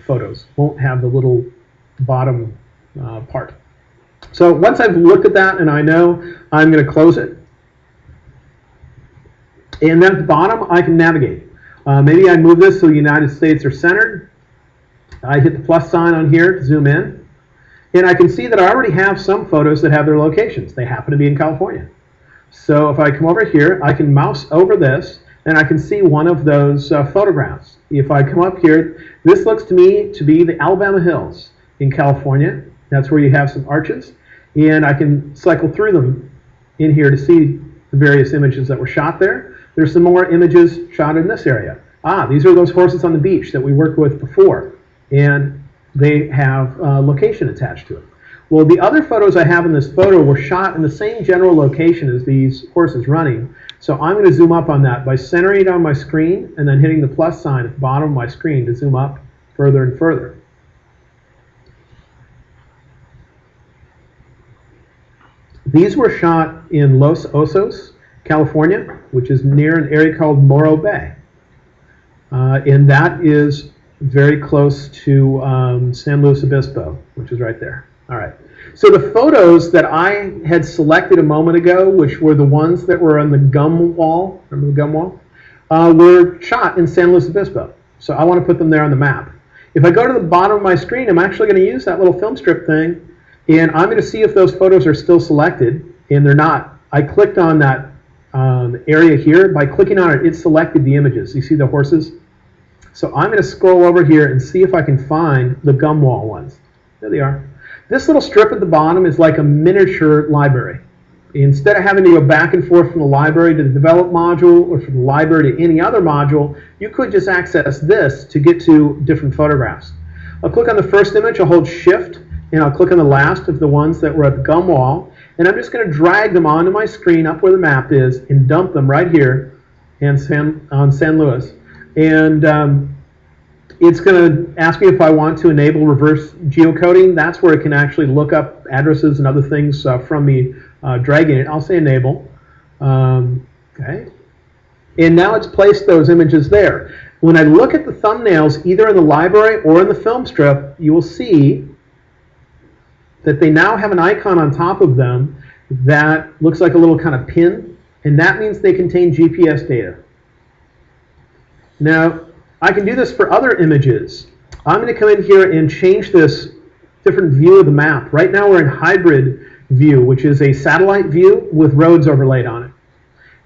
photos. Won't have the little bottom part. So once I've looked at that and I know, I'm going to close it. And then at the bottom, I can navigate. Maybe I move this so the United States are centered. I hit the plus sign on here to zoom in. And I can see that I already have some photos that have their locations. They happen to be in California. So if I come over here, I can mouse over this, and I can see one of those photographs. If I come up here, this looks to me to be the Alabama Hills in California. That's where you have some arches. And I can cycle through them in here to see the various images that were shot there. There's some more images shot in this area. These are those horses on the beach that we worked with before, and they have location attached to it. Well, the other photos I have in this photo were shot in the same general location as these horses running. So I'm going to zoom up on that by centering it on my screen and then hitting the plus sign at the bottom of my screen to zoom up further and further. These were shot in Los Osos, California, which is near an area called Morro Bay. And that is very close to San Luis Obispo, which is right there. All right. So the photos that I had selected a moment ago, which were the ones that were on the gum wall, remember the gum wall, were shot in San Luis Obispo. So I want to put them there on the map. If I go to the bottom of my screen, I'm actually going to use that little film strip thing, and I'm going to see if those photos are still selected, and they're not. I clicked on that area here. By clicking on it, it selected the images. You see the horses? So I'm going to scroll over here and see if I can find the gum wall ones. There they are. This little strip at the bottom is like a miniature library. Instead of having to go back and forth from the library to the develop module or from the library to any other module, you could just access this to get to different photographs. I'll click on the first image, I'll hold shift, and I'll click on the last of the ones that were at the gum wall, and I'm just going to drag them onto my screen up where the map is and dump them right here on San Luis. And it's going to ask me if I want to enable reverse geocoding. That's where it can actually look up addresses and other things from me dragging it. I'll say enable. Okay. And now it's placed those images there. When I look at the thumbnails, either in the library or in the film strip, you will see that they now have an icon on top of them that looks like a little kind of pin, and that means they contain GPS data. Now, I can do this for other images. I'm going to come in here and change this different view of the map. Right now we're in hybrid view, which is a satellite view with roads overlaid on it.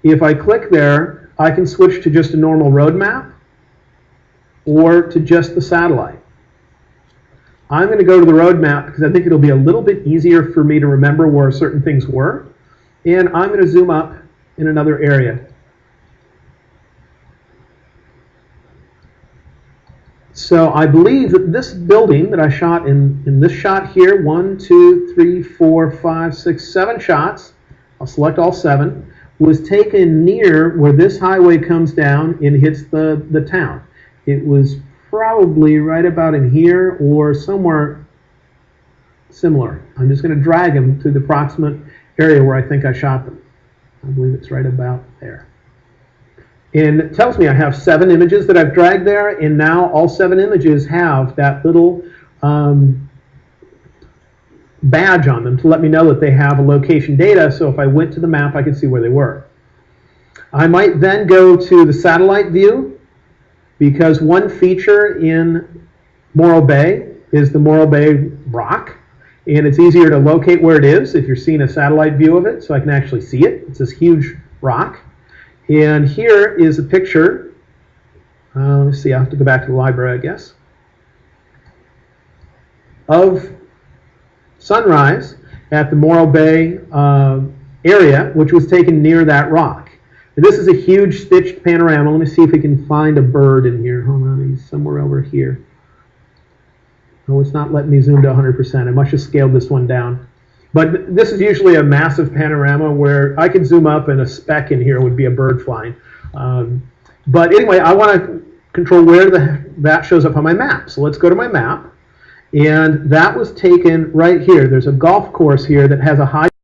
If I click there, I can switch to just a normal road map or to just the satellite. I'm going to go to the road map because I think it'll be a little bit easier for me to remember where certain things were. And I'm going to zoom up in another area. So I believe that this building that I shot in this shot here, 1, 2, 3, 4, 5, 6, 7 shots, I'll select all 7, was taken near where this highway comes down and hits the town. It was probably right about in here or somewhere similar. I'm just going to drag them to the approximate area where I think I shot them. I believe it's right about there. And it tells me I have 7 images that I've dragged there, and now all 7 images have that little badge on them to let me know that they have a location data, so if I went to the map I could see where they were. I might then go to the satellite view, because one feature in Morro Bay is the Morro Bay rock, and it's easier to locate where it is if you're seeing a satellite view of it, so I can actually see it. It's this huge rock. And here is a picture. Let's see, I have to go back to the library, I guess, of sunrise at the Morro Bay area, which was taken near that rock. And this is a huge stitched panorama. Let me see if we can find a bird in here. Hold on, he's somewhere over here. Oh, it's not letting me zoom to 100%. I must have scaled this one down. But this is usually a massive panorama where I can zoom up and a speck in here would be a bird flying. But anyway, I want to control where that shows up on my map. So let's go to my map. And that was taken right here. There's a golf course here that has a high